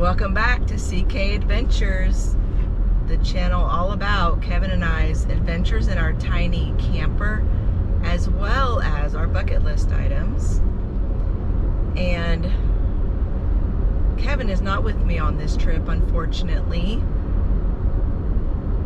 Welcome back to CK Adventures, the channel all about Kevin and I's adventures in our tiny camper, as well as our bucket list items. And Kevin is not with me on this trip, unfortunately.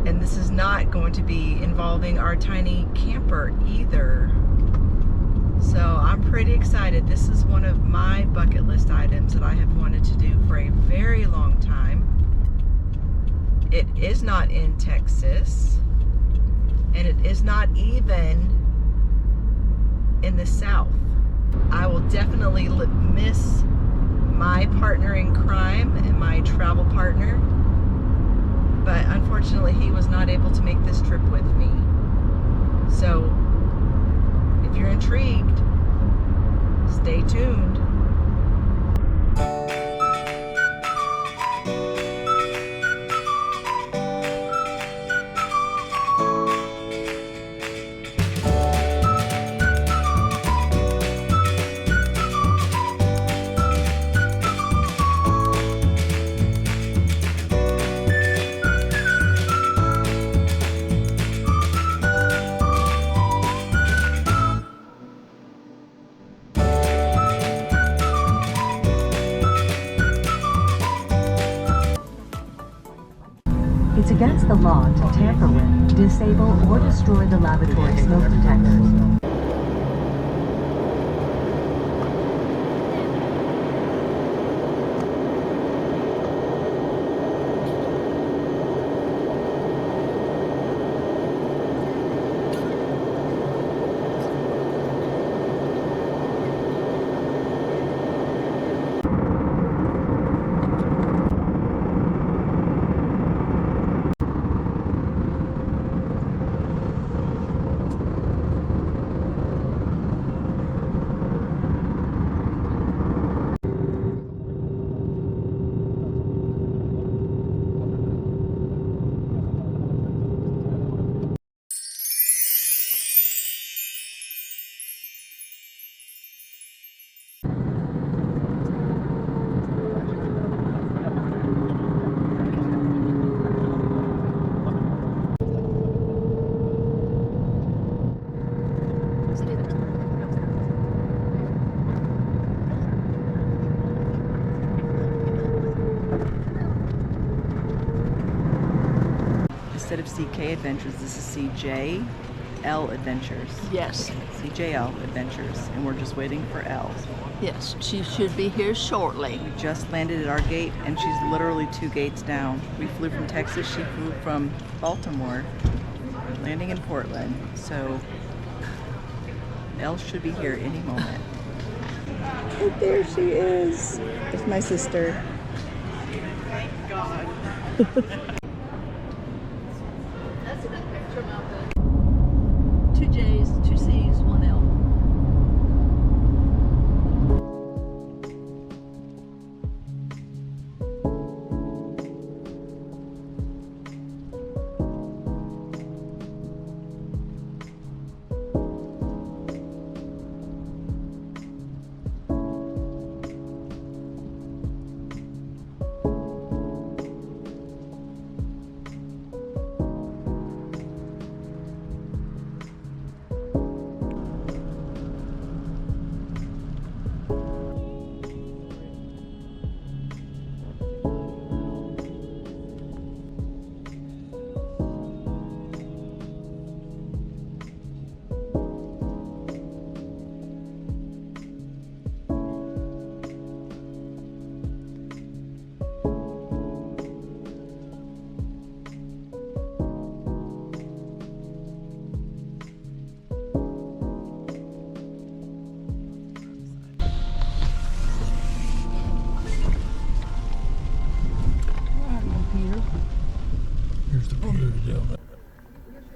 And this is not going to be involving our tiny camper either. So I'm pretty excited. This is one of my bucket list items that I have wanted to do for a very long time. It is not in Texas, and it is not even in the South. I will definitely miss my partner in crime and my travel partner, but unfortunately he was not able to make this trip with me. So if you're intrigued, stay tuned. It's against the law to tamper with, disable, or destroy the lavatory smoke detectors. Instead of CK Adventures, this is CJL Adventures. Yes, CJL Adventures, and we're just waiting for Elle. yes, she should be here shortly. We just landed at our gate, and she's literally 2 gates down. We flew from Texas, she flew from Baltimore, landing in Portland. So Elle should be here any moment. Oh, there she is. It's my sister. Thank God. That's a good picture, Malcolm. 2 J's, 2 C's, 1 L.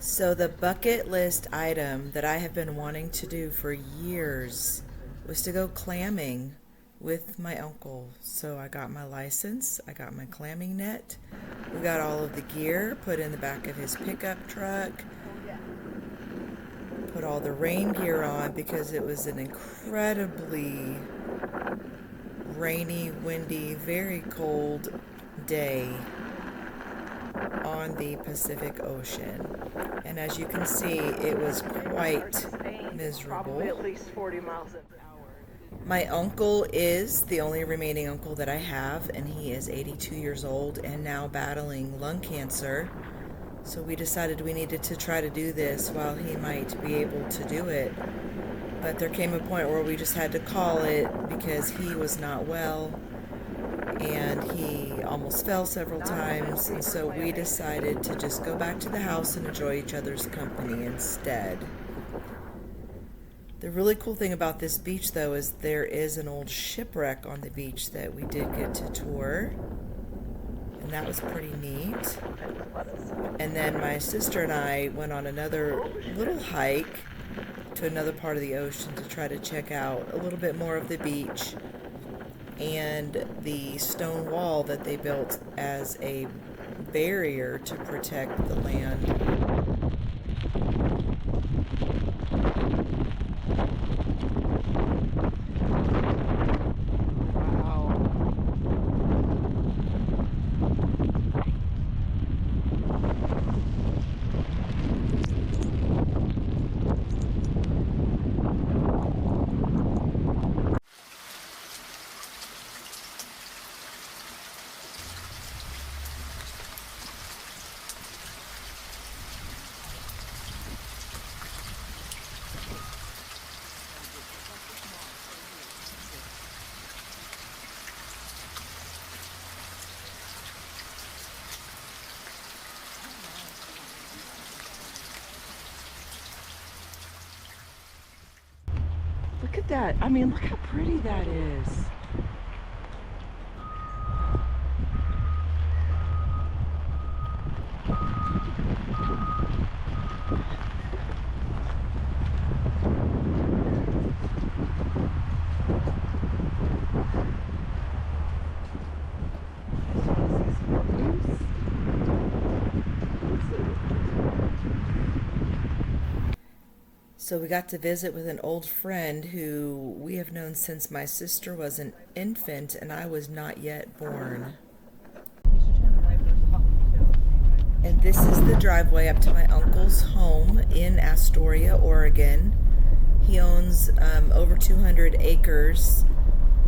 So the bucket list item that I have been wanting to do for years was to go clamming with my uncle. So I got my license, I got my clamming net, we got all of the gear put in the back of his pickup truck, put all the rain gear on because it was an incredibly rainy, windy, very cold day on the Pacific Ocean. And as you can see, it was quite miserable. Probably at least 40 miles an hour. My uncle is the only remaining uncle that I have, and he is 82 years old and now battling lung cancer. So we decided we needed to try to do this while he might be able to do it. But there came a point where we just had to call it because he was not well and he almost fell several times, and so we decided to just go back to the house and enjoy each other's company instead. The really cool thing about this beach, though, is there is an old shipwreck on the beach that we did get to tour, and that was pretty neat. And then my sister and I went on another little hike to another part of the ocean to try to check out a little bit more of the beach and the stone wall that they built as a barrier to protect the land. Look at that. I mean, look how pretty that is. So we got to visit with an old friend who we have known since my sister was an infant and I was not yet born. And this is the driveway up to my uncle's home in Astoria, Oregon. He owns over 200 acres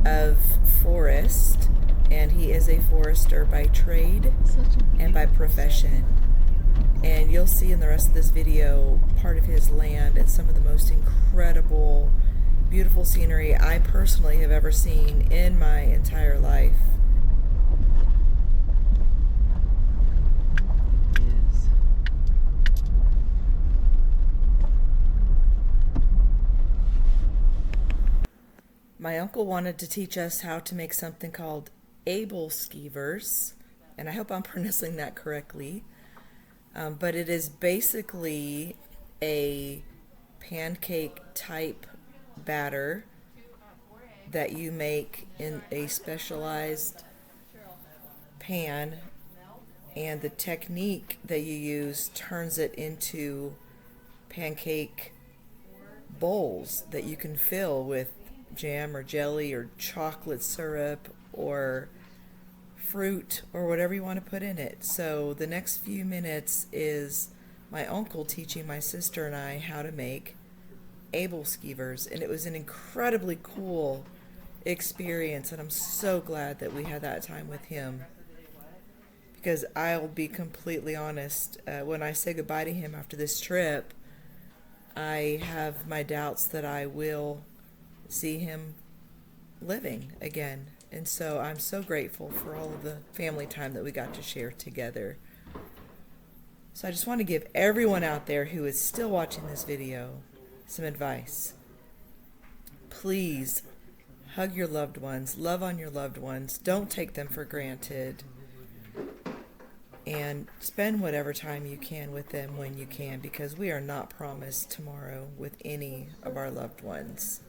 of forest, and he is a forester by trade and by profession. And you'll see in the rest of this video part of his land and some of the most incredible, beautiful scenery I personally have ever seen in my entire life. My uncle wanted to teach us how to make something called Ebelskivers, and I hope I'm pronouncing that correctly. But it is basically a pancake type batter that you make in a specialized pan, and the technique that you use turns it into pancake bowls that you can fill with jam or jelly or chocolate syrup or fruit or whatever you want to put in it. So the next few minutes is my uncle teaching my sister and I how to make Ebelskivers, and it was an incredibly cool experience, and I'm so glad that we had that time with him, because I'll be completely honest, when I say goodbye to him after this trip, I have my doubts that I will see him living again. And so I'm so grateful for all of the family time that we got to share together. So I just want to give everyone out there who is still watching this video some advice. Please hug your loved ones, love on your loved ones, don't take them for granted, and spend whatever time you can with them when you can, because we are not promised tomorrow with any of our loved ones.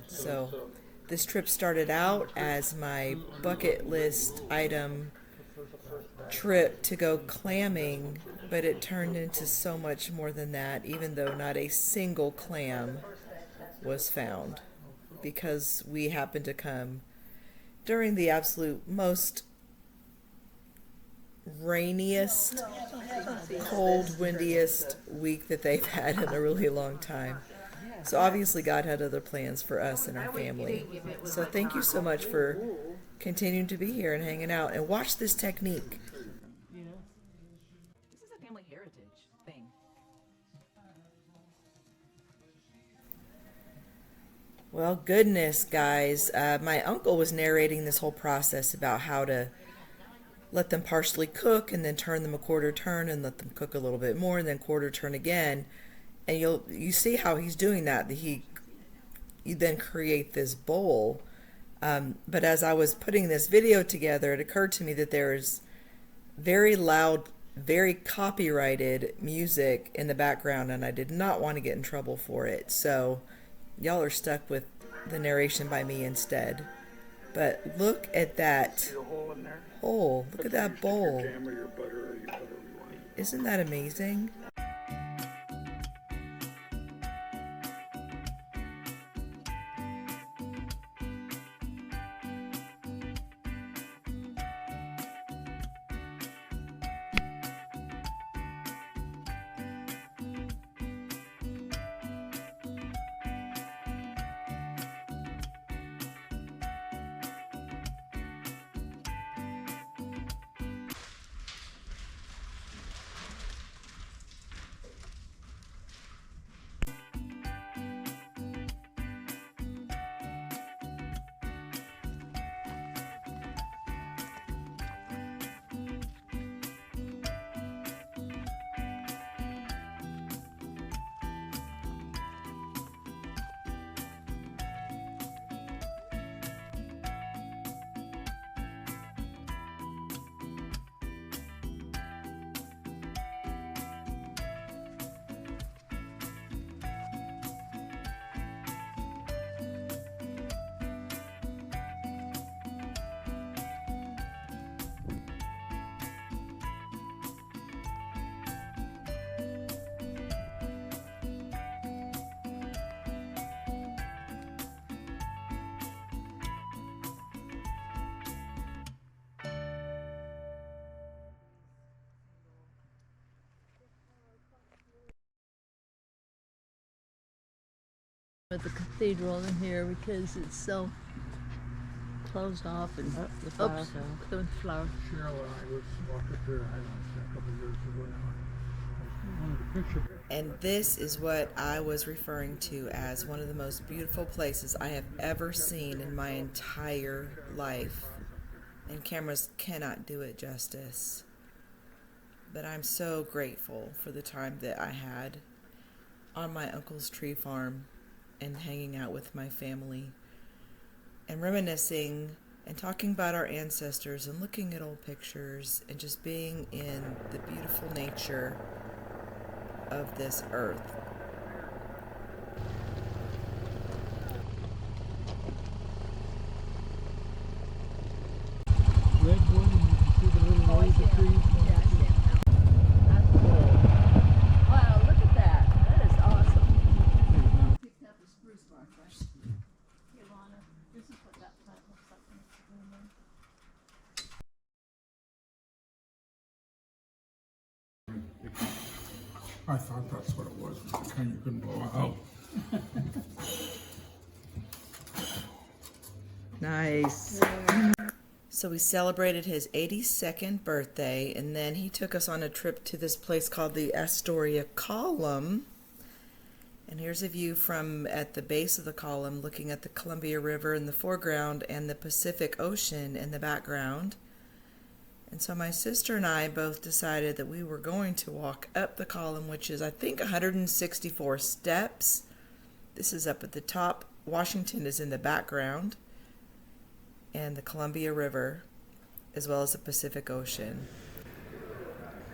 So this trip started out as my bucket list item trip to go clamming, but it turned into so much more than that, even though not a single clam was found, because we happened to come during the absolute most rainiest, cold, windiest week that they've had in a really long time. So obviously God had other plans for us and our family. So thank you so much for continuing to be here and hanging out and watch this technique. This is a family heritage thing. Well, goodness, guys. My uncle was narrating this whole process about how to let them partially cook and then turn them a quarter turn and let them cook a little bit more and then quarter turn again. And you see how he's doing that. You then create this bowl. But as I was putting this video together, it occurred to me that there's very loud, very copyrighted music in the background, and I did not want to get in trouble for it. So y'all are stuck with the narration by me instead. But look at that hole. Look at that bowl. Isn't that amazing? At the cathedral in here because it's so closed off and The flower show. the flower. Cheryl and I was walking through the Highlands a couple of years ago now. One of the pictures. And this is what I was referring to as one of the most beautiful places I have ever seen in my entire life. And cameras cannot do it justice. But I'm so grateful for the time that I had on my uncle's tree farm and hanging out with my family and reminiscing and talking about our ancestors and looking at old pictures and just being in the beautiful nature of this earth. Redwood, and you can see the little rows of trees. Yeah, I see it now. That's cool. Wow, look at that. That is awesome. Picked up a spruce bark, right? Ilana, this is what that plant looks like when it's blooming. I thought that's what it was, the kind you couldn't blow out. Nice. So we celebrated his 82nd birthday, and then he took us on a trip to this place called the Astoria Column. And here's a view from at the base of the column, looking at the Columbia River in the foreground and the Pacific Ocean in the background. And so my sister and I both decided that we were going to walk up the column, which is, I think, 164 steps. This is up at the top. Washington is in the background, and the Columbia River, as well as the Pacific Ocean.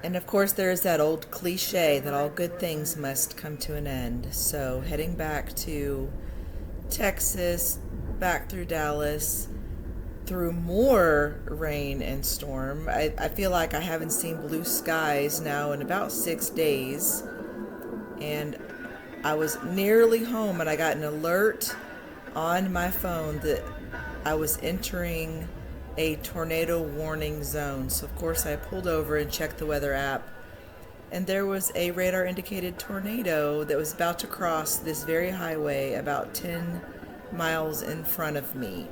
And of course, there is that old cliche that all good things must come to an end. So heading back to Texas, back through Dallas, through more rain and storm. I feel like I haven't seen blue skies now in about 6 days. And I was nearly home and I got an alert on my phone that I was entering a tornado warning zone. So of course I pulled over and checked the weather app, and there was a radar indicated tornado that was about to cross this very highway about 10 miles in front of me.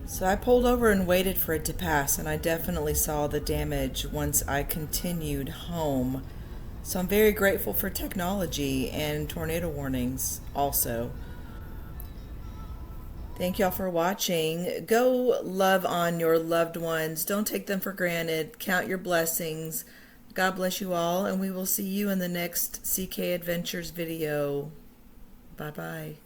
So I pulled over and waited for it to pass, and I definitely saw the damage once I continued home. So I'm very grateful for technology and tornado warnings also. Thank y'all for watching. Go love on your loved ones. Don't take them for granted. Count your blessings. God bless you all, and we will see you in the next CK Adventures video. Bye-bye.